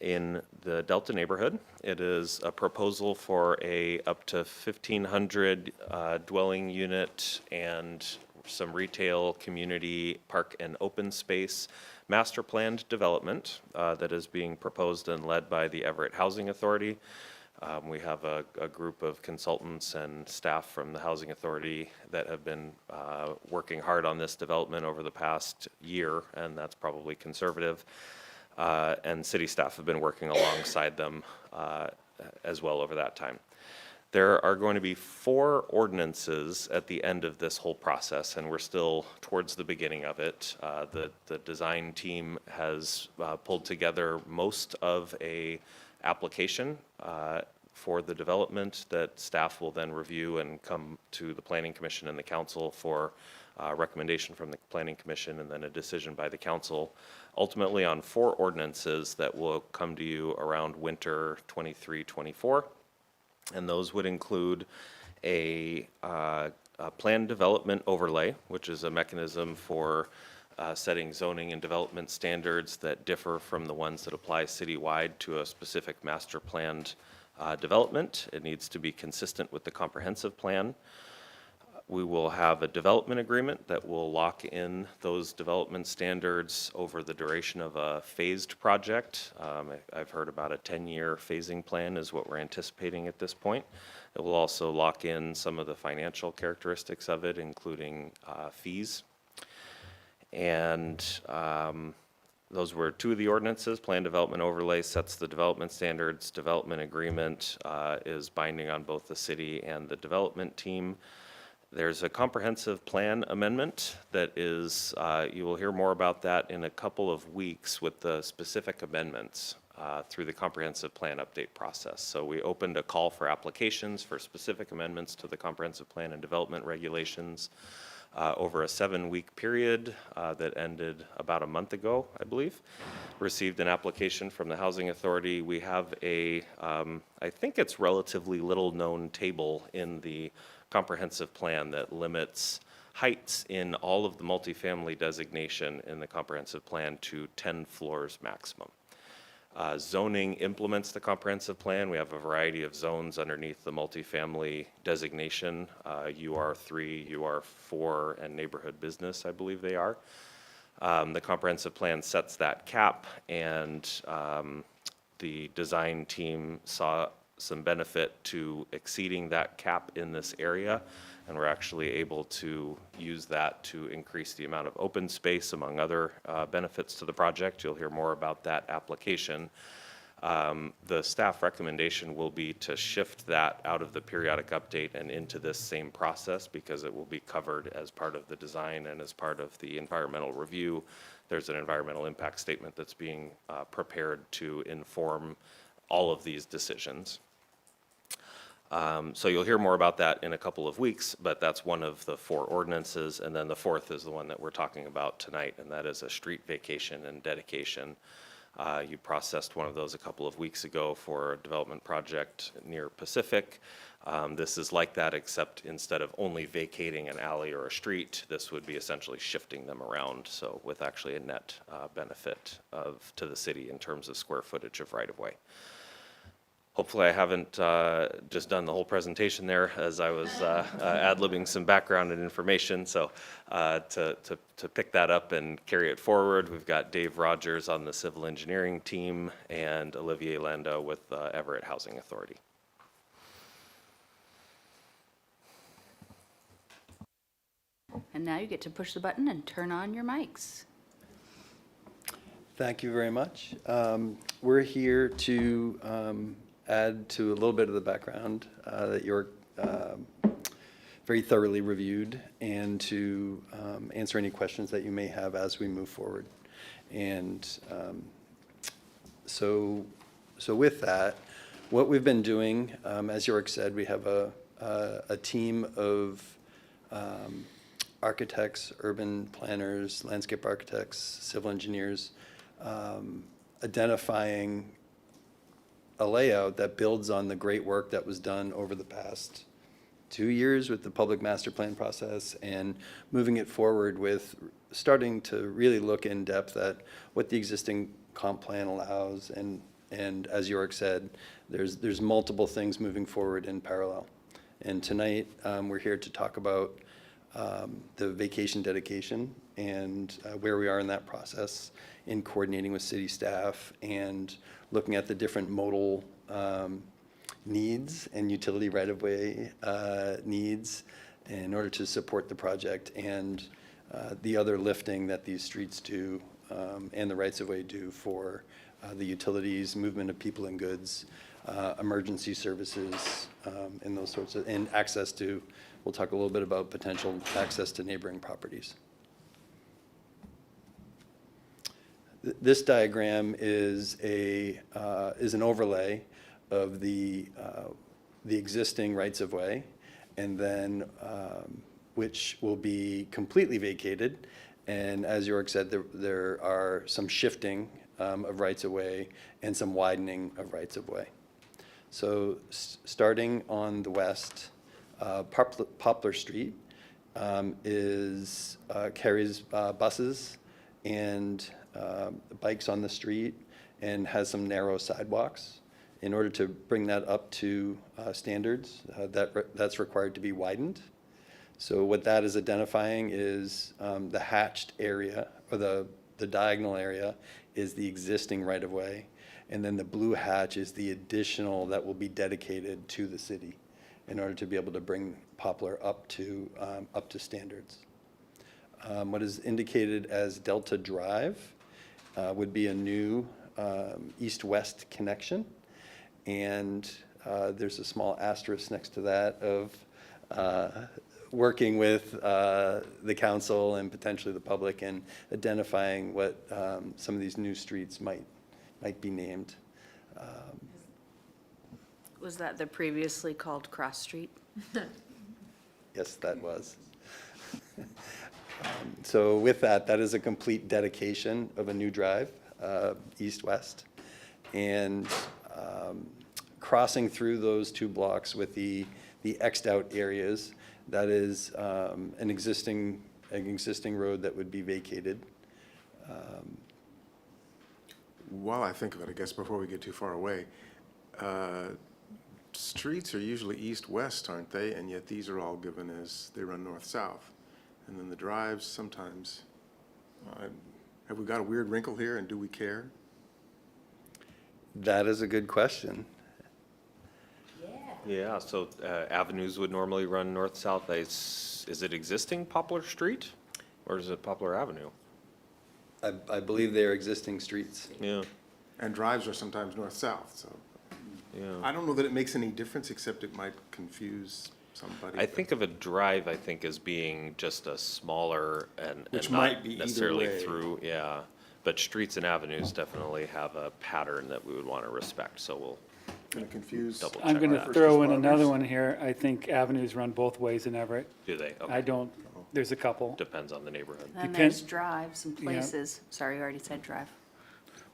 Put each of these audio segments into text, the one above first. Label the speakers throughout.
Speaker 1: in the Delta neighborhood. It is a proposal for a up to 1,500 dwelling unit and some retail, community, park, and open space master planned development that is being proposed and led by the Everett Housing Authority. We have a group of consultants and staff from the Housing Authority that have been working hard on this development over the past year, and that's probably conservative. And city staff have been working alongside them as well over that time. There are going to be 4 ordinances at the end of this whole process, and we're still towards the beginning of it. The design team has pulled together most of a application for the development that staff will then review and come to the Planning Commission and the Council for recommendation from the Planning Commission and then a decision by the Council, ultimately on 4 ordinances that will come to you around winter 23-24. And those would include a planned development overlay, which is a mechanism for setting zoning and development standards that differ from the ones that apply citywide to a specific master planned development. It needs to be consistent with the comprehensive plan. We will have a development agreement that will lock in those development standards over the duration of a phased project. I've heard about a 10-year phasing plan is what we're anticipating at this point. It will also lock in some of the financial characteristics of it, including fees. And those were 2 of the ordinances. Plan development overlay sets the development standards. Development agreement is binding on both the city and the development team. There's a comprehensive plan amendment that is, you will hear more about that in a couple of weeks with the specific amendments through the comprehensive plan update process. So we opened a call for applications for specific amendments to the comprehensive plan and development regulations over a 7-week period that ended about a month ago, I believe. Received an application from the Housing Authority. We have a, I think it's relatively little known table in the comprehensive plan that limits heights in all of the multifamily designation in the comprehensive plan to 10 floors maximum. Zoning implements the comprehensive plan. We have a variety of zones underneath the multifamily designation, UR3, UR4, and neighborhood business, I believe they are. The comprehensive plan sets that cap, and the design team saw some benefit to exceeding that cap in this area, and we're actually able to use that to increase the amount of open space, among other benefits to the project. You'll hear more about that application. The staff recommendation will be to shift that out of the periodic update and into this same process because it will be covered as part of the design and as part of the environmental review. There's an environmental impact statement that's being prepared to inform all of these decisions. So you'll hear more about that in a couple of weeks, but that's one of the 4 ordinances. And then the 4th is the one that we're talking about tonight, and that is a street vacation and dedication. You processed one of those a couple of weeks ago for a development project near Pacific. This is like that, except instead of only vacating an alley or a street, this would be essentially shifting them around. So with actually a net benefit to the city in terms of square footage of right-of-way. Hopefully I haven't just done the whole presentation there as I was ad-libbing some background and information. So to pick that up and carry it forward, we've got Dave Rogers on the civil engineering team and Olivier Lando with Everett Housing Authority.
Speaker 2: And now you get to push the button and turn on your mics.
Speaker 3: Thank you very much. We're here to add to a little bit of the background that you're very thoroughly reviewed, and to answer any questions that you may have as we move forward. And so with that, what we've been doing, as York said, we have a team of architects, urban planners, landscape architects, civil engineers, identifying a layout that builds on the great work that was done over the past 2 years with the public master plan process, and moving it forward with starting to really look in depth at what the existing comp plan allows. And as York said, there's multiple things moving forward in parallel. And tonight, we're here to talk about the vacation dedication and where we are in that process in coordinating with city staff and looking at the different modal needs and utility right-of-way needs in order to support the project and the other lifting that these streets do and the rights-of-way do for the utilities, movement of people and goods, emergency services, and those sorts of, and access to, we'll talk a little bit about potential access to neighboring properties. This diagram is an overlay of the existing rights-of-way, and then which will be completely vacated. And as York said, there are some shifting of rights-of-way and some widening of rights-of-way. So starting on the west, Poplar Street carries buses and bikes on the street and has some narrow sidewalks. In order to bring that up to standards, that's required to be widened. So what that is identifying is the hatched area, or the diagonal area is the existing right-of-way, and then the blue hatch is the additional that will be dedicated to the city in order to be able to bring Poplar up to standards. What is indicated as Delta Drive would be a new east-west connection, and there's a small asterisk next to that of working with the council and potentially the public and identifying what some of these new streets might be named.
Speaker 2: Was that the previously called Cross Street?
Speaker 3: Yes, that was. So with that is a complete dedication of a new drive, east-west. And crossing through those two blocks with the X'd-out areas, that is an existing road that would be vacated.
Speaker 4: While I think of it, I guess before we get too far away, streets are usually east-west, aren't they? And yet these are all given as they run north-south. And then the drives sometimes, have we got a weird wrinkle here, and do we care?
Speaker 3: That is a good question.
Speaker 1: Yeah, so avenues would normally run north-south. Is it existing Poplar Street, or is it Poplar Avenue?
Speaker 3: I believe they are existing streets.
Speaker 1: Yeah,
Speaker 4: And drives are sometimes north-south, so
Speaker 1: yeah.
Speaker 4: I don't know that it makes any difference, except it might confuse somebody.
Speaker 1: I think of a drive, I think, as being just a smaller
Speaker 4: Which
Speaker 1: and not
Speaker 4: might be either
Speaker 1: necessarily
Speaker 4: way.
Speaker 1: through, yeah. But streets and avenues definitely have a pattern that we would want to respect, so we'll
Speaker 4: Going to confuse.
Speaker 1: double
Speaker 5: I'm
Speaker 1: check
Speaker 5: going to
Speaker 1: that.
Speaker 4: First
Speaker 5: throw in
Speaker 4: responders.
Speaker 5: another one here. I think avenues run both ways in Everett.
Speaker 1: Do they?
Speaker 5: I
Speaker 1: Okay,
Speaker 5: don't, there's a couple.
Speaker 1: depends on the neighborhood.
Speaker 2: Then
Speaker 5: Depend-
Speaker 2: there's drives and
Speaker 5: Yeah.
Speaker 2: places. Sorry, I already said drive.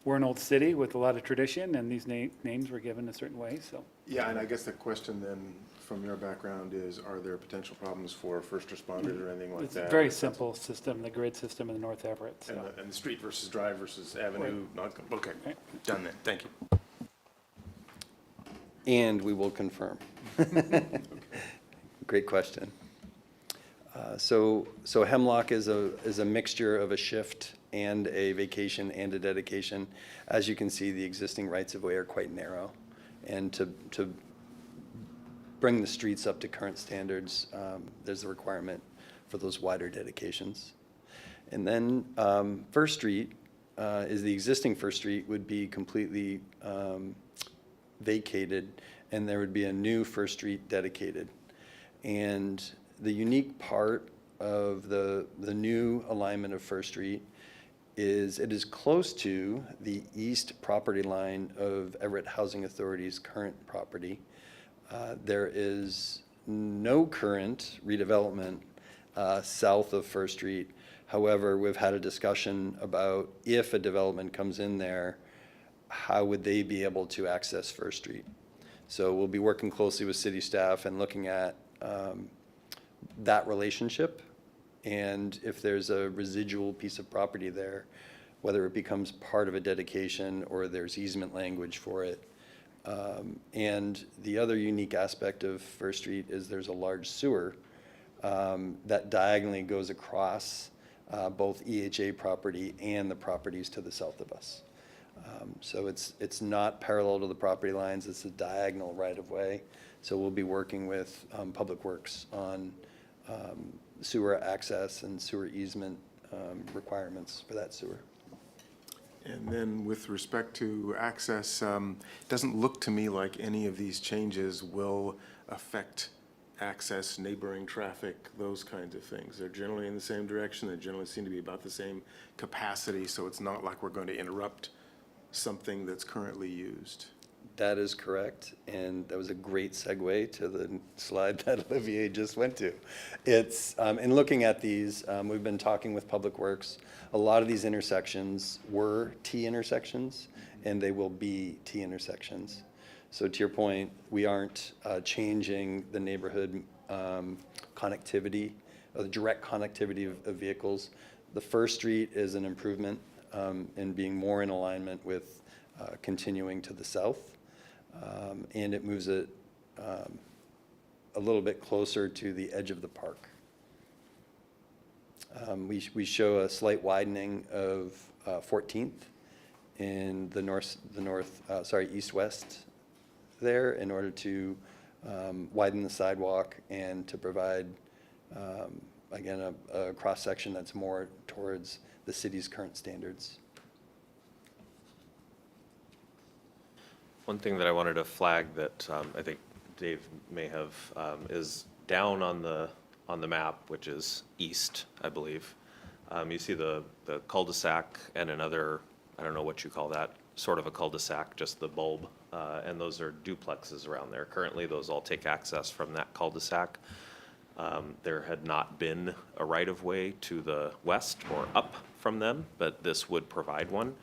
Speaker 5: We're an old city with a lot of tradition, and these names were given a certain way, so.
Speaker 4: Yeah, and I guess the question then, from your background, is are there potential problems for first responders or anything like
Speaker 5: It's
Speaker 4: that?
Speaker 5: a very simple system, the grid system in North Everett, so.
Speaker 4: And the street versus drive versus avenue, not, okay,
Speaker 5: Right.
Speaker 4: done then, thank you.
Speaker 3: And we will confirm. Great question. So Hemlock is a mixture of a shift and a vacation and a dedication. As you can see, the existing rights-of-way are quite narrow. And to bring the streets up to current standards, there's a requirement for those wider dedications. And then First Street is the existing First Street would be completely vacated, and there would be a new First Street dedicated. And the unique part of the new alignment of First Street is it is close to the east property line of Everett Housing Authority's current property. There is no current redevelopment south of First Street. However, we've had a discussion about if a development comes in there, how would they be able to access First Street? So we'll be working closely with city staff and looking at that relationship. And if there's a residual piece of property there, whether it becomes part of a dedication or there's easement language for it. And the other unique aspect of First Street is there's a large sewer that diagonally goes across both EHA property and the properties to the south of us. So it's not parallel to the property lines, it's a diagonal right-of-way. So we'll be working with Public Works on sewer access and sewer easement requirements for that sewer.
Speaker 4: And then with respect to access, it doesn't look to me like any of these changes will affect access, neighboring traffic, those kinds of things. They're generally in the same direction. They generally seem to be about the same capacity, so it's not like we're going to interrupt something that's currently used.
Speaker 3: That is correct, and that was a great segue to the slide that Olivier just went to. It's, in looking at these, we've been talking with Public Works. A lot of these intersections were T intersections, and they will be T intersections. So to your point, we aren't changing the neighborhood connectivity, or the direct connectivity of vehicles. The First Street is an improvement in being more in alignment with continuing to the south. And it moves it a little bit closer to the edge of the park. We show a slight widening of 14th in the east-west there in order to widen the sidewalk and to provide, again, a cross-section that's more towards the city's current standards.
Speaker 1: One thing that I wanted to flag that I think Dave may have is down on the map, which is east, I believe. You see the cul-de-sac and another, I don't know what you call that, sort of a cul-de-sac, just the bulb, and those are duplexes around there. Currently, those all take access from that cul-de-sac. There had not been a right-of-way to the west or up from them, but this would provide one.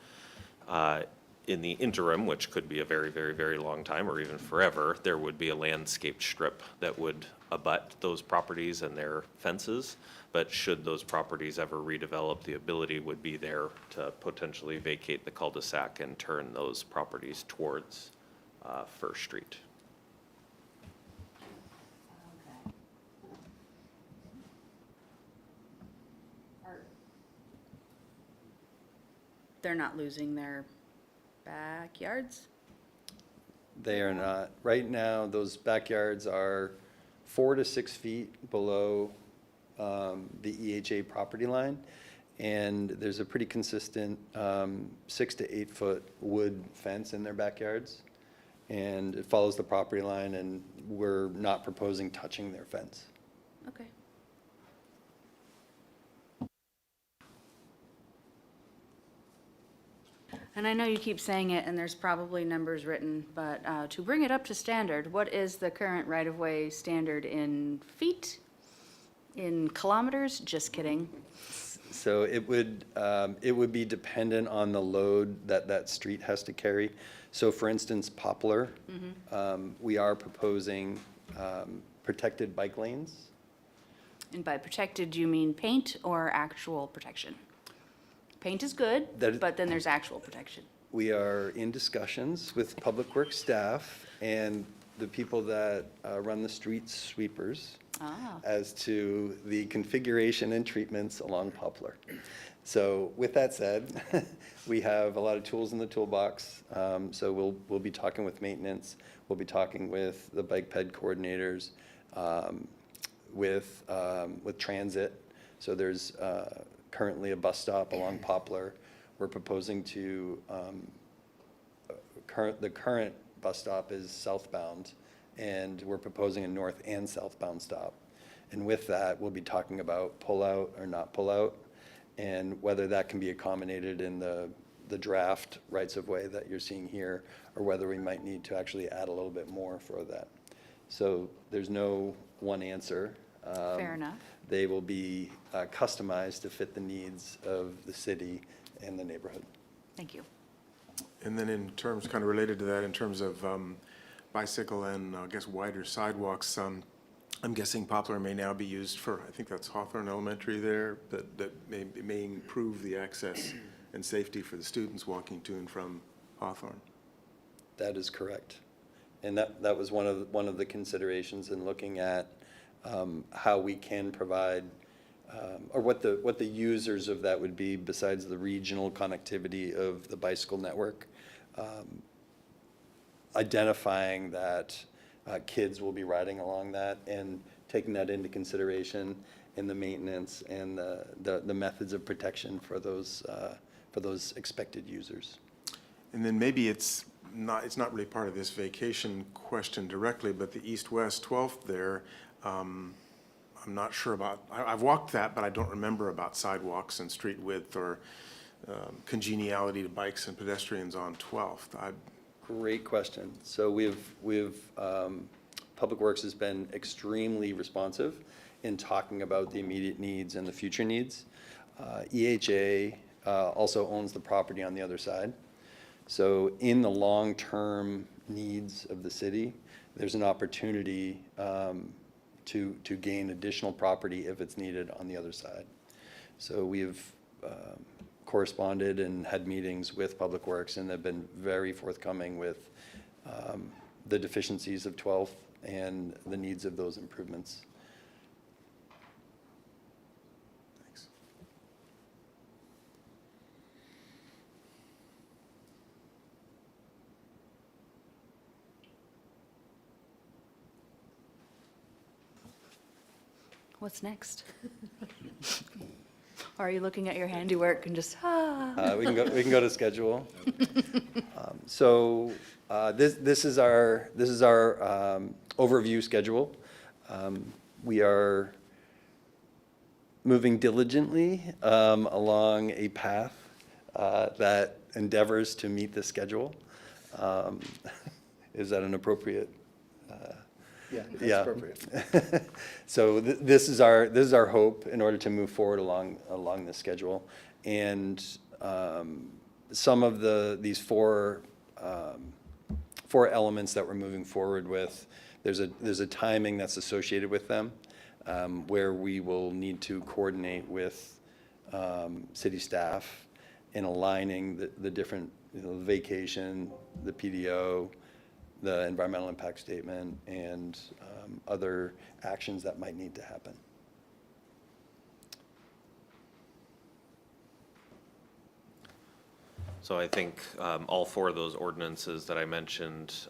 Speaker 1: In the interim, which could be a very, very, very long time or even forever, there would be a landscaped strip that would abut those properties and their fences. But should those properties ever redevelop, the ability would be there to potentially vacate the cul-de-sac and turn those properties towards First Street.
Speaker 2: They're not losing their backyards?
Speaker 3: They are not. Right now, those backyards are 4 to 6 feet below the EHA property line. And there's a pretty consistent 6 to 8 foot wood fence in their backyards. And it follows the property line, and we're not proposing touching their fence.
Speaker 2: Okay. And I know you keep saying it, and there's probably numbers written, but to bring it up to standard, what is the current right-of-way standard in feet? In kilometers? Just kidding.
Speaker 3: So it would be dependent on the load that that street has to carry. So for instance, Poplar, we are proposing protected bike lanes.
Speaker 2: And by protected, you mean paint or actual protection? Paint is good,
Speaker 3: That is-
Speaker 2: but then there's actual protection.
Speaker 3: We are in discussions with Public Works staff and the people that run the street sweepers as to the configuration and treatments along Poplar. So with that said, we have a lot of tools in the toolbox. So we'll be talking with maintenance. We'll be talking with the bike ped coordinators, with transit. So there's currently a bus stop along Poplar. We're proposing to, the current bus stop is southbound, and we're proposing a north and southbound stop. And with that, we'll be talking about pull-out or not pull-out, and whether that can be accommodated in the draft rights-of-way that you're seeing here, or whether we might need to actually add a little bit more for that. So there's no one answer.
Speaker 2: Fair enough.
Speaker 3: They will be customized to fit the needs of the city and the neighborhood.
Speaker 2: Thank you.
Speaker 4: And then in terms, kind of related to that, in terms of bicycle and I guess wider sidewalks, I'm guessing Poplar may now be used for, I think that's Hawthorne Elementary there, that may improve the access and safety for the students walking to and from Hawthorne.
Speaker 3: That is correct. And that was one of the considerations in looking at how we can provide, or what the users of that would be besides the regional connectivity of the bicycle network. Identifying that kids will be riding along that and taking that into consideration in the maintenance and the methods of protection for those expected users.
Speaker 4: And then maybe it's not really part of this vacation question directly, but the east-west 12th there, I'm not sure about, I've walked that, but I don't remember about sidewalks and street width or congeniality to bikes and pedestrians on 12th.
Speaker 3: Great question. So Public Works has been extremely responsive in talking about the immediate needs and the future needs. EHA also owns the property on the other side. So in the long-term needs of the city, there's an opportunity to gain additional property if it's needed on the other side. So we've corresponded and had meetings with Public Works, and they've been very forthcoming with the deficiencies of 12th and the needs of those improvements.
Speaker 4: Thanks.
Speaker 2: What's next? Or are you looking at your handiwork and just,
Speaker 3: We can go to schedule. So this is our overview schedule. We are moving diligently along a path that endeavors to meet the schedule. Is that an appropriate?
Speaker 6: Yeah, that's
Speaker 3: Yeah.
Speaker 6: appropriate.
Speaker 3: So this is our hope in order to move forward along this schedule. And some of these four elements that we're moving forward with, there's a timing that's associated with them, where we will need to coordinate with city staff in aligning the different, the vacation, the PDO, the environmental impact statement, and other actions that might need to happen.
Speaker 1: So I think all four of those ordinances that I mentioned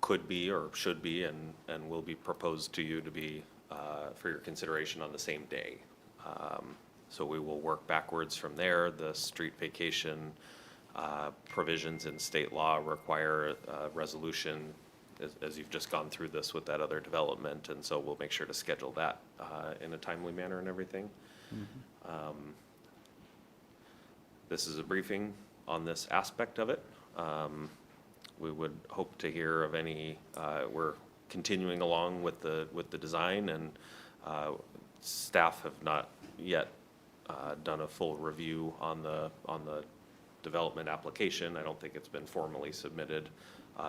Speaker 1: could be or should be and will be proposed to you to be for your consideration on the same day. So we will work backwards from there. The street vacation provisions in state law require a resolution, as you've just gone through this with that other development, and so we'll make sure to schedule that in a timely manner and everything. This is a briefing on this aspect of it. We would hope to hear of any, we're continuing along with the design, and staff have not yet done a full review on the development application. I don't think it's been formally submitted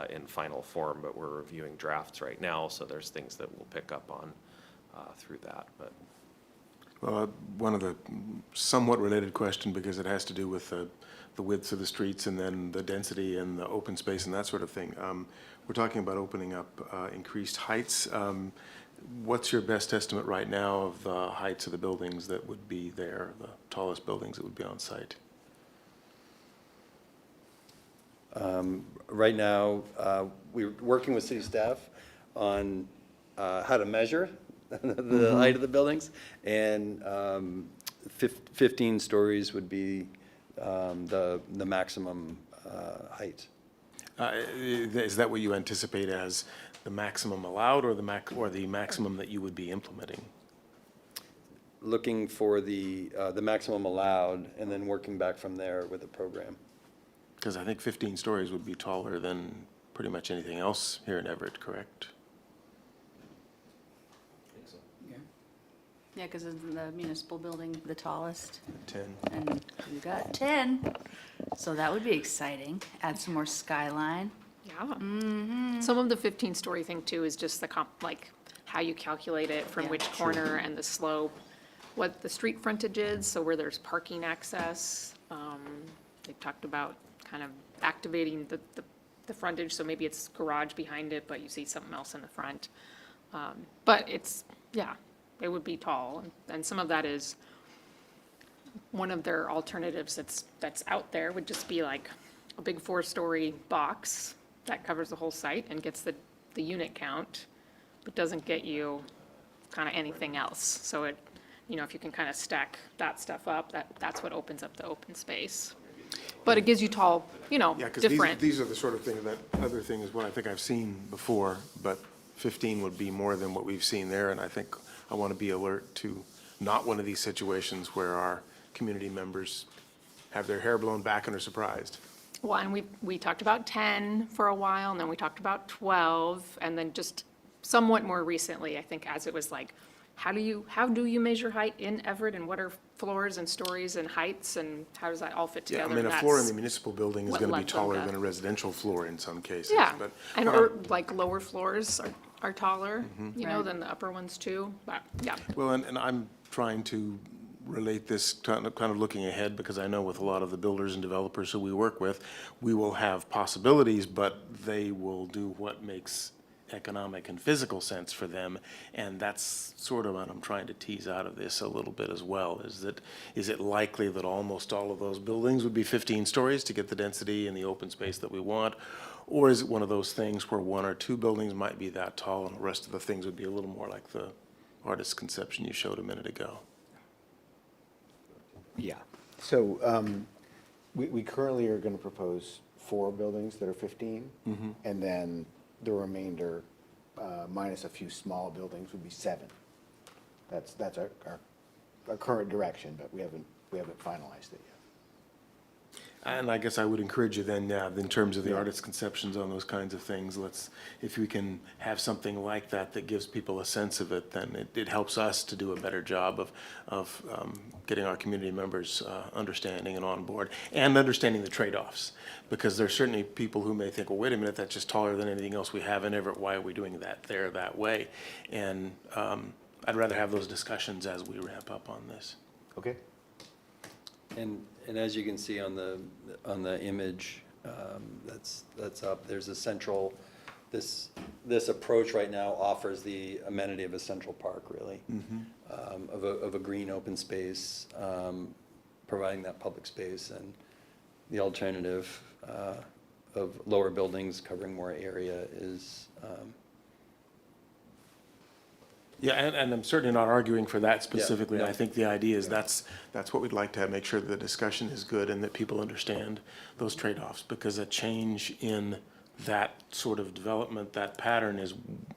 Speaker 1: in final form, but we're reviewing drafts right now, so there's things that we'll pick up on through that. But
Speaker 4: Well, one of the somewhat related question, because it has to do with the widths of the streets and then the density and the open space and that sort of thing. We're talking about opening up increased heights. What's your best estimate right now of the heights of the buildings that would be there, the tallest buildings that would be on site?
Speaker 3: Right now, we're working with city staff on how to measure the height of the buildings, and 15 stories would be the maximum height.
Speaker 4: Is that what you anticipate as the maximum allowed, or the maximum that you would be implementing?
Speaker 3: Looking for the maximum allowed, and then working back from there with the program.
Speaker 4: Because I think 15 stories would be taller than pretty much anything else here in Everett, correct?
Speaker 2: yeah, because isn't the municipal building the tallest?
Speaker 4: 10.
Speaker 2: And you got 10, so that would be exciting. Add some more skyline.
Speaker 7: Yeah. Some of the 15-story thing too is just like how you calculate it from
Speaker 2: Yeah.
Speaker 7: which corner and the slope, what the street frontage is, so where there's parking access, They've talked about kind of activating the frontage, so maybe it's garage behind it, but you see something else in the front. But it's, yeah, it would be tall, and some of that is, one of their alternatives that's out there would just be like a big 4-story box that covers the whole site and gets the unit count, but doesn't get you kind of anything else. So it, you know, if you can kind of stack that stuff up, that's what opens up the open space. But it gives you tall, you know,
Speaker 4: Yeah, because
Speaker 7: different.
Speaker 4: these are the sort of things, that other thing is what I think I've seen before, but 15 would be more than what we've seen there, and I think I want to be alert to not one of these situations where our community members have their hair blown back and are surprised.
Speaker 7: Well, and we talked about 10 for a while, and then we talked about 12, and then just somewhat more recently, I think, as it was like, how do you measure height in Everett, and what are floors and stories and heights, and how does that all fit
Speaker 4: Yeah,
Speaker 7: together?
Speaker 4: I mean, a
Speaker 7: And
Speaker 4: floor in
Speaker 7: that's-
Speaker 4: the municipal building is
Speaker 7: what
Speaker 4: going to be
Speaker 7: led them
Speaker 4: taller
Speaker 7: to-
Speaker 4: than a residential floor in some cases.
Speaker 7: Yeah,
Speaker 4: But
Speaker 7: and
Speaker 4: what
Speaker 7: or like lower floors are taller,
Speaker 4: Mm-hmm.
Speaker 7: you know,
Speaker 2: Right.
Speaker 7: than the upper ones too, but, yeah.
Speaker 4: Well, and I'm trying to relate this, kind of looking ahead, because I know with a lot of the builders and developers who we work with, we will have possibilities, but they will do what makes economic and physical sense for them. And that's sort of what I'm trying to tease out of this a little bit as well, is it likely that almost all of those buildings would be 15 stories to get the density and the open space that we want? Or is it one of those things where 1 or 2 buildings might be that tall and the rest of the things would be a little more like the artist's conception you showed a minute ago?
Speaker 6: Yeah. So we currently are going to propose 4 buildings that are 15, and then the remainder, minus a few small buildings, would be 7. That's our current direction, but we haven't finalized it yet.
Speaker 4: And I guess I would encourage you then, in terms of the artist's conceptions on those kinds of things, if we can have something like that that gives people a sense of it, then it helps us to do a better job of getting our community members understanding and on board, and understanding the trade-offs. Because there's certainly people who may think, well, wait a minute, that's just taller than anything else we have in Everett, why are we doing that there that way? And I'd rather have those discussions as we ramp up on this.
Speaker 6: Okay.
Speaker 3: And as you can see on the image that's up, there's a central, this approach right now offers the amenity of a central park, really, of a green open space, providing that public space, and the alternative of lower buildings covering more area is
Speaker 4: Yeah, and I'm certainly not arguing for that specifically.
Speaker 3: no.
Speaker 4: I think the idea is that's what we'd like to have, make sure that the discussion is good and that people understand those trade-offs, because a change in that sort of development, that pattern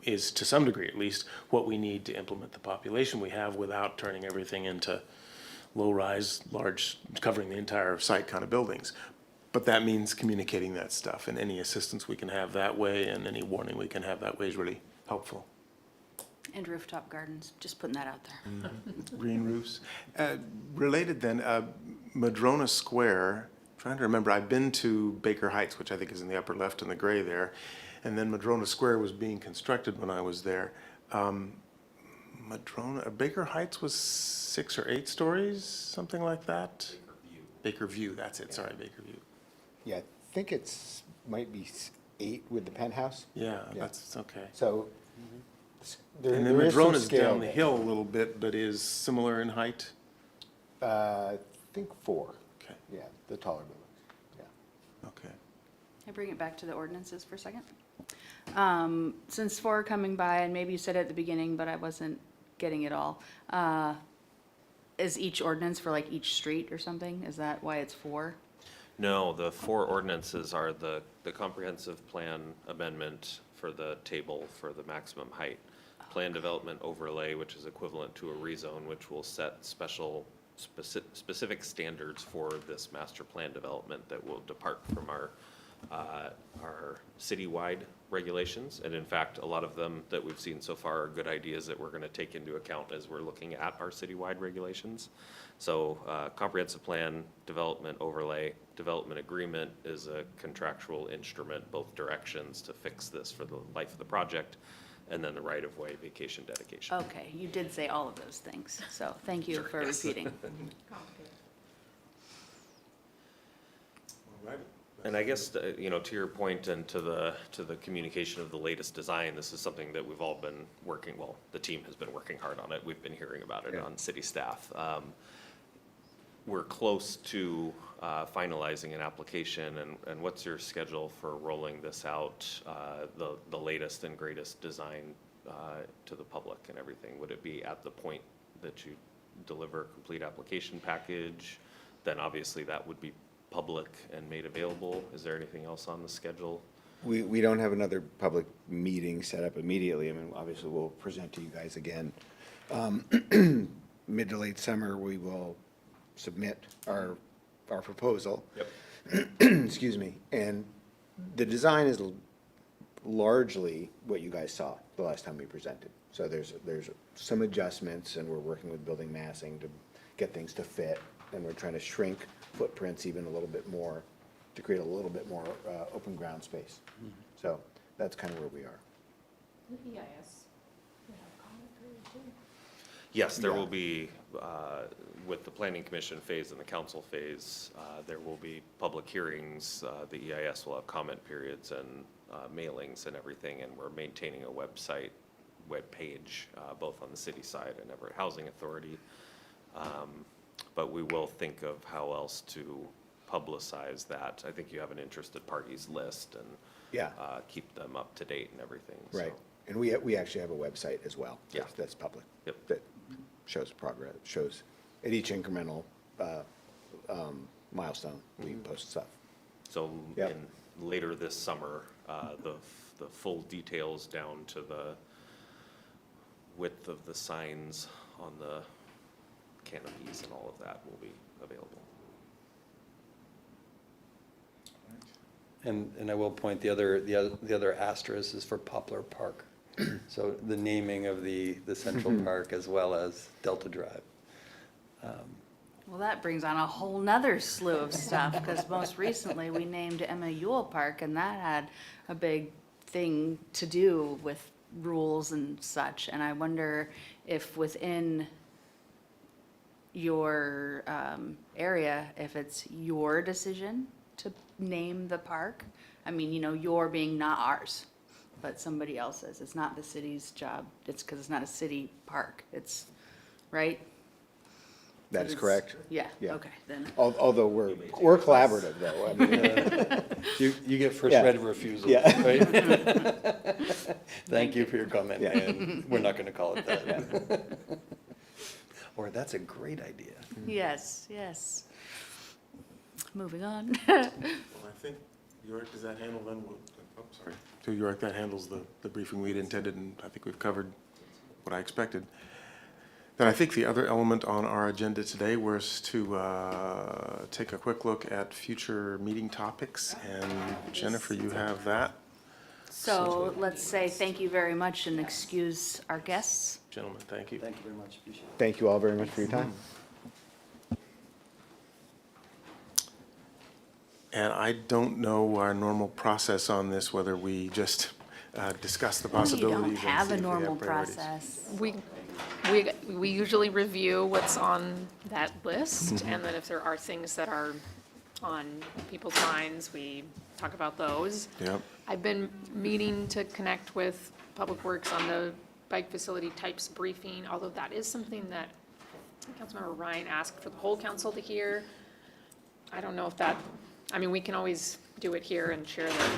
Speaker 4: is to some degree at least what we need to implement the population we have without turning everything into low-rise, large, covering the entire site kind of buildings. But that means communicating that stuff, and any assistance we can have that way and any warning we can have that way is really helpful.
Speaker 2: And rooftop gardens, just putting that out there.
Speaker 4: Green roofs. Related then, Madrona Square, trying to remember, I've been to Baker Heights, which I think is in the upper left in the gray there, and then Madrona Square was being constructed when I was there. Baker Heights was 6 or 8 stories, something like that? Baker View, that's it, sorry, Baker View.
Speaker 6: Yeah, I think might be 8 with the penthouse.
Speaker 4: Yeah,
Speaker 6: Yeah.
Speaker 4: that's, okay.
Speaker 6: So there
Speaker 4: And then
Speaker 6: is some
Speaker 4: Madrona's
Speaker 6: scale
Speaker 4: down the
Speaker 6: there.
Speaker 4: hill a little bit, but is similar in height?
Speaker 6: I think 4.
Speaker 4: Okay,
Speaker 6: Yeah, the taller buildings. Yeah.
Speaker 4: okay.
Speaker 2: Can I bring it back to the ordinances for a second? Since 4 are coming by, and maybe you said it at the beginning, but I wasn't getting it all. Is each ordinance for like each street or something? Is that why it's 4?
Speaker 1: No, the 4 ordinances are the comprehensive plan amendment for the table for the maximum height. Plan development overlay, which is equivalent to a rezone, which will set specific standards for this master plan development that will depart from our citywide regulations. And in fact, a lot of them that we've seen so far are good ideas that we're going to take into account as we're looking at our citywide regulations. So comprehensive plan, development overlay, development agreement is a contractual instrument, both directions to fix this for the life of the project, and then the right-of-way vacation dedication.
Speaker 2: Okay, you did say all of those things, so thank you for repeating.
Speaker 1: And I guess, you know, to your point and to the communication of the latest design, this is something that we've all been working, well, the team has been working hard on it. We've been hearing about it
Speaker 6: Yeah.
Speaker 1: on city staff. We're close to finalizing an application, and what's your schedule for rolling this out, the latest and greatest design to the public and everything? Would it be at the point that you deliver a complete application package? Then obviously that would be public and made available. Is there anything else on the schedule?
Speaker 6: We don't have another public meeting set up immediately. I mean, obviously, we'll present to you guys again. Mid to late summer, we will submit our proposal.
Speaker 1: Yep.
Speaker 6: Excuse me. And the design is largely what you guys saw the last time we presented. So there's some adjustments, and we're working with building massing to get things to fit. And we're trying to shrink footprints even a little bit more to create a little bit more open ground space. So that's kind of where we are.
Speaker 7: EIS. We have a comment period too.
Speaker 1: Yes, there
Speaker 6: Yeah.
Speaker 1: will be, with the planning commission phase and the council phase, there will be public hearings. The EIS will have comment periods and mailings and everything, and we're maintaining a website, webpage, both on the city side and Everett Housing Authority. But we will think of how else to publicize that. I think you have an interested parties list and
Speaker 6: Yeah.
Speaker 1: keep them up to date and everything. so.
Speaker 6: Right. And we actually have a website as well.
Speaker 1: Yeah.
Speaker 6: That's public.
Speaker 1: Yep.
Speaker 6: That shows progress, shows at each incremental milestone, we post stuff.
Speaker 1: So
Speaker 6: Yep.
Speaker 1: in later this summer, the full details down to the width of the signs on the canopies and all of that will be available.
Speaker 3: And I will point, the other asterisk is for Poplar Park. So the naming of the Central Park as well as Delta Drive.
Speaker 2: Well, that brings on a whole nother slew of stuff, because most recently we named Emma Ewell Park, and that had a big thing to do with rules and such. And I wonder if within your area, if it's your decision to name the park. I mean, you know, your being not ours, but somebody else's. It's not the city's job. It's because it's not a city park. It's, right?
Speaker 6: That is
Speaker 2: It's-
Speaker 6: correct.
Speaker 2: Yeah,
Speaker 6: Yeah.
Speaker 2: okay, then.
Speaker 6: Although we're collaborative though. I mean,
Speaker 3: You get first
Speaker 6: Yeah.
Speaker 3: right of refusal,
Speaker 6: Yeah.
Speaker 3: right? Thank you for your comment,
Speaker 6: Yeah.
Speaker 3: and we're not going to call it that. Or that's a great idea.
Speaker 2: Yes, yes. Moving on.
Speaker 4: Well, I think, York, does that handle then, oh, sorry. So York, that handles the briefing we'd intended, and I think we've covered what I expected. Then I think the other element on our agenda today was to take a quick look at future meeting topics, and Jennifer, you have that.
Speaker 2: So let's say thank you very much and excuse our guests.
Speaker 1: Gentlemen, thank you.
Speaker 3: Thank you very much, appreciate it.
Speaker 6: thank you all very much for your time.
Speaker 4: And I don't know our normal process on this, whether we just discuss the possibilities.
Speaker 2: We don't
Speaker 4: and
Speaker 2: have
Speaker 4: see
Speaker 2: a
Speaker 4: if we
Speaker 2: normal
Speaker 4: priorities.
Speaker 2: process.
Speaker 7: We usually review what's on that list, and then if there are things that are on people's minds, we talk about those.
Speaker 4: Yep.
Speaker 7: I've been meaning to connect with Public Works on the bike facility types briefing, although that is something that Councilmember Ryan asked for the whole council to hear. I don't know if that, I mean, we can always do it here and share the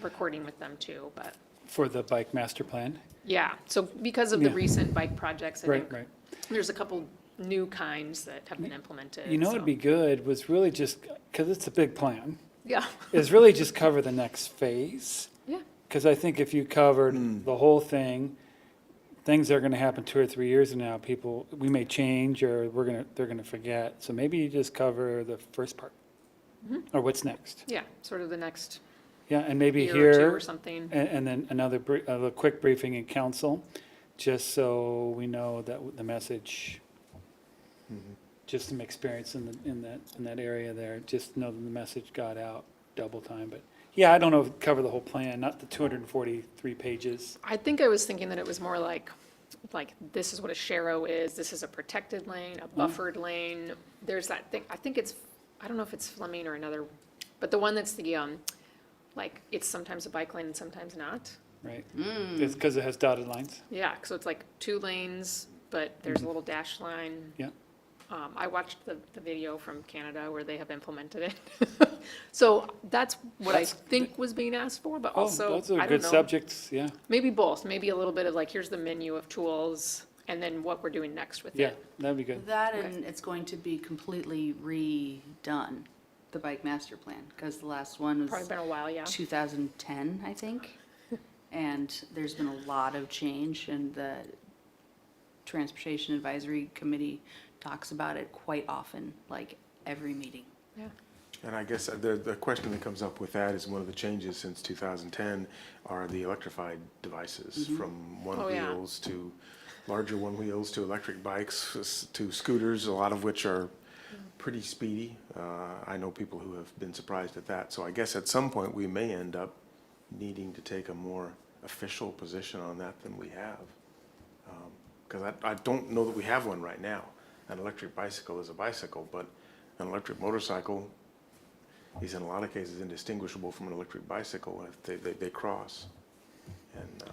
Speaker 7: recording with them too, but,
Speaker 5: For the bike master plan?
Speaker 7: yeah. So because of the
Speaker 5: Yeah.
Speaker 7: recent bike projects, I
Speaker 5: Right,
Speaker 7: think
Speaker 5: right.
Speaker 7: there's a couple new kinds that have been implemented.
Speaker 5: You know
Speaker 7: so-
Speaker 5: what'd be good was really just, because it's a big plan,
Speaker 7: Yeah,
Speaker 5: is really just cover the next phase.
Speaker 7: yeah,
Speaker 5: Because I think if you covered the whole thing, things that are going to happen 2 or 3 years from now, people, we may change or they're going to forget. So maybe you just cover the first part. Or what's next.
Speaker 7: yeah, sort of the next
Speaker 5: Yeah, and maybe
Speaker 7: year or two
Speaker 5: here,
Speaker 7: or something.
Speaker 5: and then a quick briefing in council, just so we know that the message, just some experience in that area there, just know that the message got out double time. But yeah, I don't know if it cover the whole plan, not the 243 pages.
Speaker 7: I think I was thinking that it was more like this is what a sharrow is, this is a protected lane, a buffered lane. There's that thing, I think it's, I don't know if it's Fleming or another But the one that's the, like, it's sometimes a bike lane and sometimes not.
Speaker 5: Right? It's because it has dotted lines.
Speaker 7: Yeah, so it's like 2 lanes, but there's a little dash line.
Speaker 5: Yeah.
Speaker 7: I watched the video from Canada where they have implemented it. So that's what I think was being asked for, but
Speaker 5: Oh,
Speaker 7: also,
Speaker 5: those
Speaker 7: I
Speaker 5: are
Speaker 7: don't
Speaker 5: good
Speaker 7: know.
Speaker 5: subjects, yeah.
Speaker 7: Maybe both, maybe a little bit of like, here's the menu of tools, and then what we're doing next with
Speaker 5: Yeah,
Speaker 7: it.
Speaker 5: that'd be good.
Speaker 2: That and it's going to be completely redone, the bike master plan, because the last one was
Speaker 7: Probably been a while, yeah.
Speaker 2: 2010, I think. And there's been a lot of change, and the Transportation Advisory Committee talks about it quite often, like every meeting.
Speaker 7: Yeah.
Speaker 4: And I guess the question that comes up with that is one of the changes since 2010 are the electrified devices, from one
Speaker 7: Oh, yeah.
Speaker 4: wheels to larger one wheels to electric bikes to scooters, a lot of which are pretty speedy. I know people who have been surprised at that. So I guess at some point we may end up needing to take a more official position on that than we have. Because I don't know that we have one right now. An electric bicycle is a bicycle, but an electric motorcycle is in a lot of cases indistinguishable from an electric bicycle if they cross. And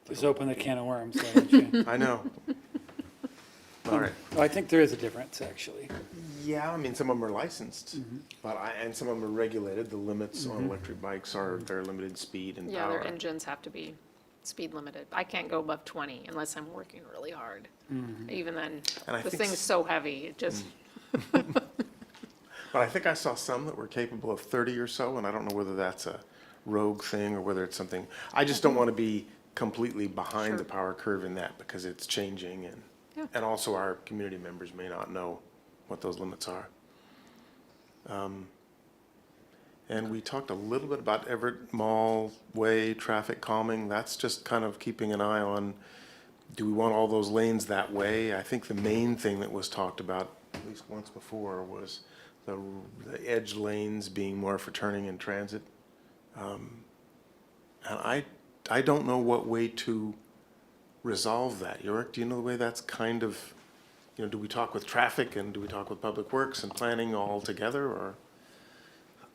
Speaker 5: Just open the can of worms, why don't you?
Speaker 4: I know. All right.
Speaker 5: Well, I think there is a difference, actually.
Speaker 4: Yeah, I mean, some of them are licensed, and some of them are regulated. The limits on electric bikes are their limited speed and
Speaker 7: Yeah,
Speaker 4: power.
Speaker 7: their engines have to be speed limited. I can't go above 20 unless I'm working really hard. Even then,
Speaker 4: And I
Speaker 7: the
Speaker 4: think
Speaker 7: thing's so heavy, it just,
Speaker 4: But I think I saw some that were capable of 30 or so, and I don't know whether that's a rogue thing or whether it's something. I just don't want to be completely behind the power curve in that because it's changing,
Speaker 7: Yeah.
Speaker 4: and also our community members may not know what those limits are. And we talked a little bit about Everett Mall Way traffic calming. That's just kind of keeping an eye on, do we want all those lanes that way? I think the main thing that was talked about, at least once before, was the edge lanes being more for turning and transit. And I don't know what way to resolve that. Yorick, do you know the way that's kind of, do we talk with traffic and do we talk with Public Works and planning all together, or?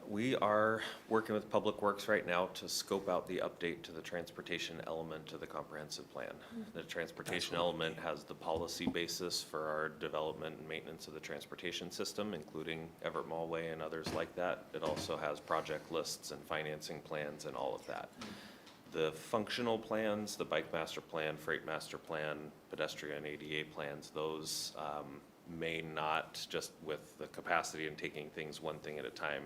Speaker 1: We are working with Public Works right now to scope out the update to the transportation element of the comprehensive plan. The transportation element has the policy basis for our development and maintenance of the transportation system, including Everett Mall Way and others like that. It also has project lists and financing plans and all of that. The functional plans, the bike master plan, freight master plan, pedestrian ADA plans, those may not, just with the capacity and taking things one thing at a time,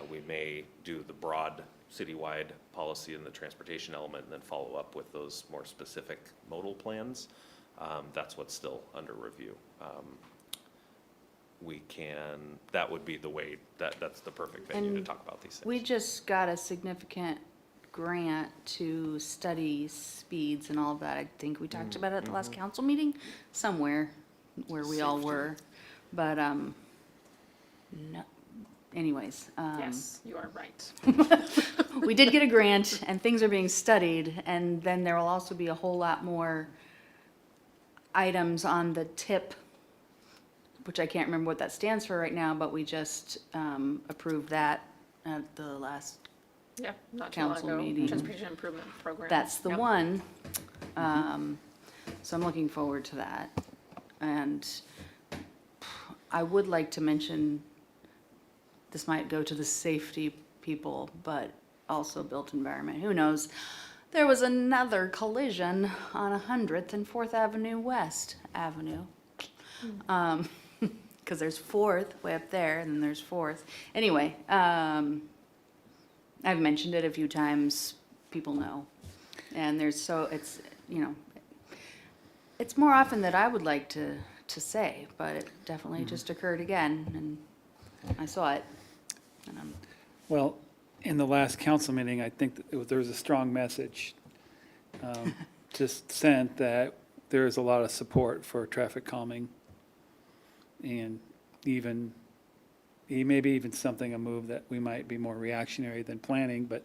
Speaker 1: we may do the broad citywide policy and the transportation element and then follow up with those more specific modal plans. That's what's still under review. That would be the way, that's the perfect venue to
Speaker 2: And
Speaker 1: talk about these things.
Speaker 2: We just got a significant grant to study speeds and all of that. I think we talked about it at the last council meeting, somewhere where we all were. But, no, anyways.
Speaker 7: yes, you are right.
Speaker 2: We did get a grant and things are being studied, and then there will also be a whole lot more items on the tip, which I can't remember what that stands for right now, but we just approved that at the last,
Speaker 7: Yeah, not too long
Speaker 2: Council
Speaker 7: ago.
Speaker 2: meeting.
Speaker 7: Transportation Improvement Program.
Speaker 2: that's the
Speaker 7: Yep.
Speaker 2: one. So I'm looking forward to that. And I would like to mention, this might go to the safety people, but also built environment, who knows? There was another collision on 100th and 4th Avenue West Avenue. Because there's 4th way up there, and then there's 4th. Anyway, I've mentioned it a few times, people know. And it's, it's more often than I would like to say, but it definitely just occurred again, and I saw it. And I'm
Speaker 5: Well, in the last council meeting, I think that there was a strong message just sent that there is a lot of support for traffic calming. And maybe even a move that we might be more reactionary than planning, but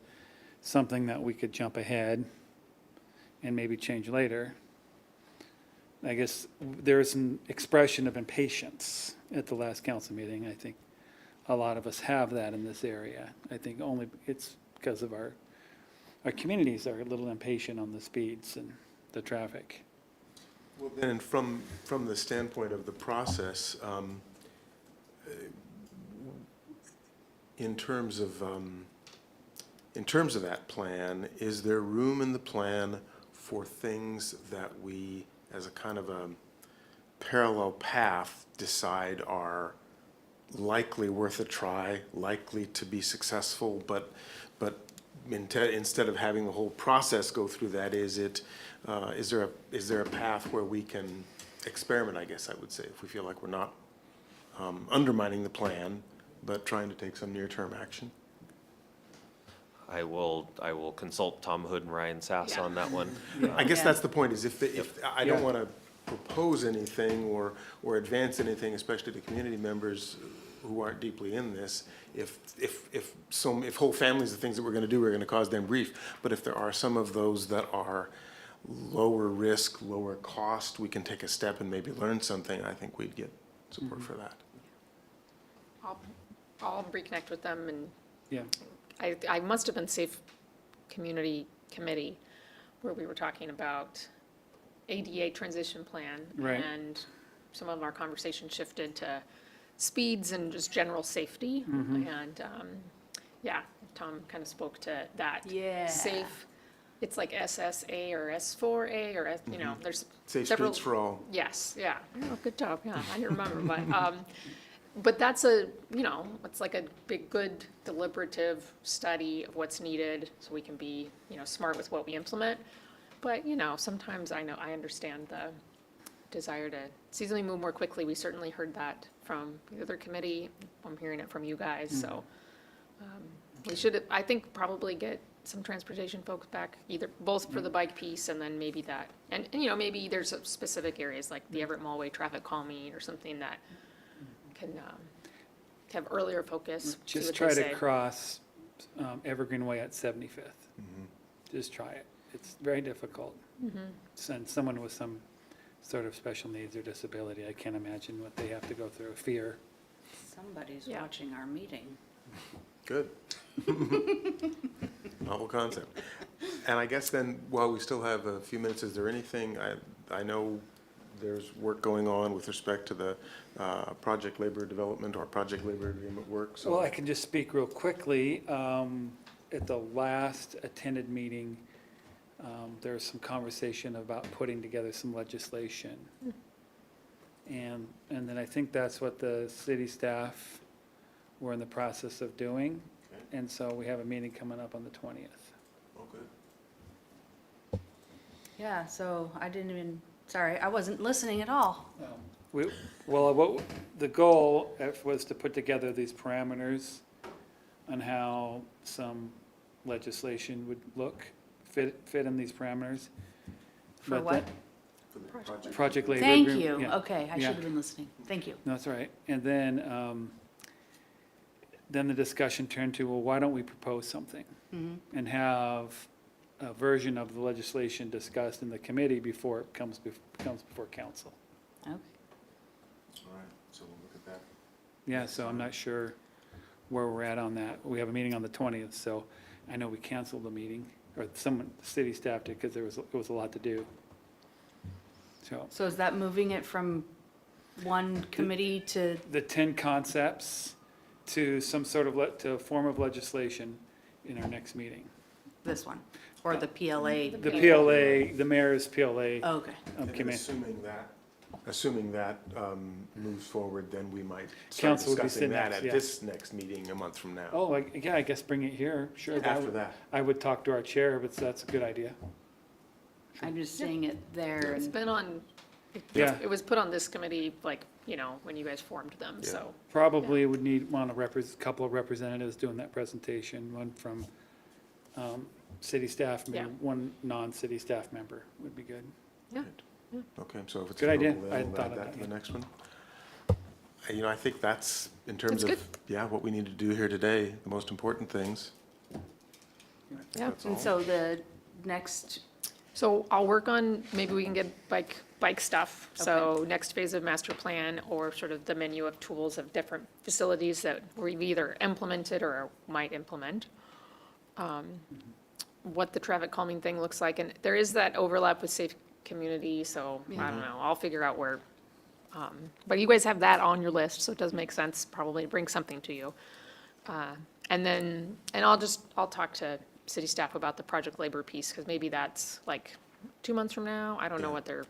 Speaker 5: something that we could jump ahead and maybe change later. I guess there's an expression of impatience at the last council meeting. I think a lot of us have that in this area. I think only it's because of our communities are a little impatient on the speeds and the traffic.
Speaker 4: Well, then, from the standpoint of the process, in terms of that plan, is there room in the plan for things that we, as a kind of a parallel path, decide are likely worth a try, likely to be successful, but instead of having the whole process go through that, is there a path where we can experiment, I guess I would say, if we feel like we're not undermining the plan, but trying to take some near-term action?
Speaker 1: I will consult Tom Hood and Ryan Sass
Speaker 7: Yeah.
Speaker 1: on that one.
Speaker 4: I guess
Speaker 2: Yeah.
Speaker 4: that's the point, is if I don't
Speaker 5: Yeah.
Speaker 4: want to propose anything or advance anything, especially to community members who aren't deeply in this, if whole families of things that we're going to do are going to cause them grief, but if there are some of those that are lower risk, lower cost, we can take a step and maybe learn something, I think we'd get support for that.
Speaker 7: I'll reconnect with them, and
Speaker 5: Yeah,
Speaker 7: I must have been Safe Community Committee where we were talking about ADA transition plan.
Speaker 5: Right.
Speaker 7: And some of our conversation shifted to speeds and just general safety. And, yeah, Tom kind of spoke to that.
Speaker 2: Yeah.
Speaker 7: Safe, it's like SSA or S4A or, you know, there's
Speaker 4: Safe
Speaker 7: several.
Speaker 4: streets for all.
Speaker 7: Yes, yeah. Oh, good job, yeah, I didn't remember, but that's it's like a big, good deliberative study of what's needed, so we can be, smart with what we implement. But, sometimes I understand the desire to seasonally move more quickly. We certainly heard that from the other committee. I'm hearing it from you guys, so. We should, I think, probably get some transportation folks back, both for the bike piece and then maybe that. And, maybe there's specific areas like the Everett Mallway traffic calming or something that can have earlier focus. see
Speaker 5: just
Speaker 7: what
Speaker 5: try
Speaker 7: they
Speaker 5: to
Speaker 7: say.
Speaker 5: cross Evergreen Way at 75th. Just try it. It's very difficult. Send someone with some sort of special needs or disability, I can't imagine what they have to go through, fear.
Speaker 2: Somebody's
Speaker 7: Yeah.
Speaker 2: watching our meeting.
Speaker 4: Good. Novel concept. And I guess then, while we still have a few minutes, is there anything, I know there's work going on with respect to the project labor development or project labor agreement work, so.
Speaker 5: Well, I can just speak real quickly. At the last attended meeting, there was some conversation about putting together some legislation. And then I think that's what the city staff were in the process of doing.
Speaker 4: Okay.
Speaker 5: And so we have a meeting coming up on the 20th.
Speaker 4: Oh, good.
Speaker 2: Yeah, so sorry, I wasn't listening at all.
Speaker 5: What the goal was to put together these parameters on how some legislation would fit in these parameters.
Speaker 2: For
Speaker 5: But
Speaker 2: what?
Speaker 5: that-
Speaker 4: For the project.
Speaker 5: Project labor.
Speaker 2: Thank
Speaker 5: agreement,
Speaker 2: you.
Speaker 5: yeah.
Speaker 2: Okay, I should
Speaker 5: Yeah.
Speaker 2: have been listening. Thank you.
Speaker 5: No, that's all right. And then the discussion turned to, well, why don't we propose something? And have a version of the legislation discussed in the committee before it comes before council.
Speaker 2: Okay.
Speaker 4: All right, so we'll look at that.
Speaker 5: Yeah, so I'm not sure where we're at on that. We have a meeting on the 20th, so I know we canceled the meeting, or the city staff did, because it was a lot to do.
Speaker 2: So is that moving it from one committee to,
Speaker 5: The 10 concepts to some sort of, to a form of legislation in our next meeting.
Speaker 2: this one? Or the PLA?
Speaker 5: The PLA, the mayor's PLA
Speaker 2: Oh, okay.
Speaker 4: And
Speaker 5: committee.
Speaker 4: assuming that moves forward, then we might start
Speaker 5: Council would be
Speaker 4: discussing
Speaker 5: sitting
Speaker 4: that
Speaker 5: next,
Speaker 4: at
Speaker 5: yeah.
Speaker 4: this next meeting a month from now.
Speaker 5: Oh, yeah, I guess bring it here, sure.
Speaker 4: After that.
Speaker 5: I would talk to our chair, but that's a good idea.
Speaker 2: I'm just seeing it there.
Speaker 7: It's
Speaker 2: and-
Speaker 7: been on,
Speaker 5: Yeah.
Speaker 7: it was put on this committee, when you guys formed them,
Speaker 4: Yeah.
Speaker 7: so.
Speaker 5: Probably would want a couple of representatives doing that presentation, one from city staff, maybe
Speaker 7: Yeah.
Speaker 5: one non-city staff member would be good.
Speaker 7: Yeah.
Speaker 4: Okay, so if it's
Speaker 5: Good idea.
Speaker 4: available,
Speaker 5: I
Speaker 4: then
Speaker 5: hadn't
Speaker 4: we'll
Speaker 5: thought
Speaker 4: add
Speaker 5: of
Speaker 4: that
Speaker 5: that
Speaker 4: to the
Speaker 5: yet.
Speaker 4: next one. I think that's, in terms
Speaker 7: That's
Speaker 4: of, what we need to do here today, the most important things. I think
Speaker 7: Yeah.
Speaker 4: that's all.
Speaker 2: And so the next,
Speaker 7: So I'll work on, maybe we can get bike bike stuff. So next phase of master plan, or sort of the menu of tools of different facilities that we've either implemented or might implement. What the traffic calming thing looks like, and there is that overlap with safe community, so I don't know, I'll figure out where. But you guys have that on your list, so it does make sense probably to bring something to you. And then, and I'll talk to city staff about the project labor piece, because maybe that's like 2 months from now. I don't know
Speaker 4: Yeah.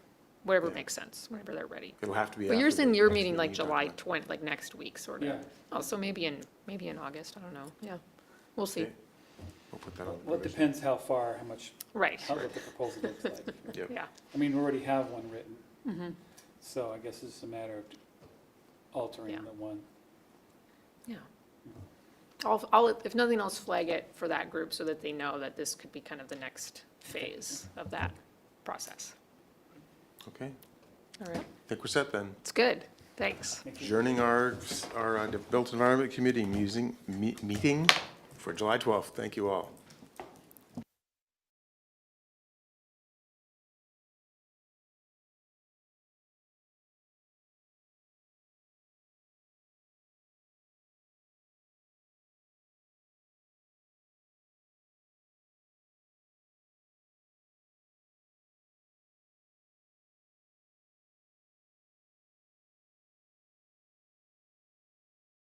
Speaker 7: whatever makes sense, whenever they're ready.
Speaker 4: It'll have to be.
Speaker 7: But you're
Speaker 4: after
Speaker 7: saying
Speaker 4: the
Speaker 7: your
Speaker 4: next
Speaker 7: meeting like
Speaker 4: you talk
Speaker 7: July
Speaker 4: about.
Speaker 7: 20, like next week, sort of?
Speaker 5: Yeah.
Speaker 7: Oh, so maybe in August, I don't know, yeah. We'll see.
Speaker 4: Okay. We'll put that on. the
Speaker 5: Well, it
Speaker 4: provision.
Speaker 5: depends how far, how much,
Speaker 7: Right,
Speaker 5: what the proposal looks like.
Speaker 4: Yep.
Speaker 7: yeah.
Speaker 5: I mean, we already have one written. So I guess it's just a matter of altering
Speaker 7: Yeah.
Speaker 5: the one.
Speaker 7: Yeah. I'll, if nothing else, flag it for that group so that they know that this could be kind of the next phase of that process.
Speaker 4: Okay,
Speaker 7: All right,
Speaker 4: I think we're set then.
Speaker 7: it's good, thanks.
Speaker 4: Adjourning our Built Environment Committee meeting for July 12th. Thank you all.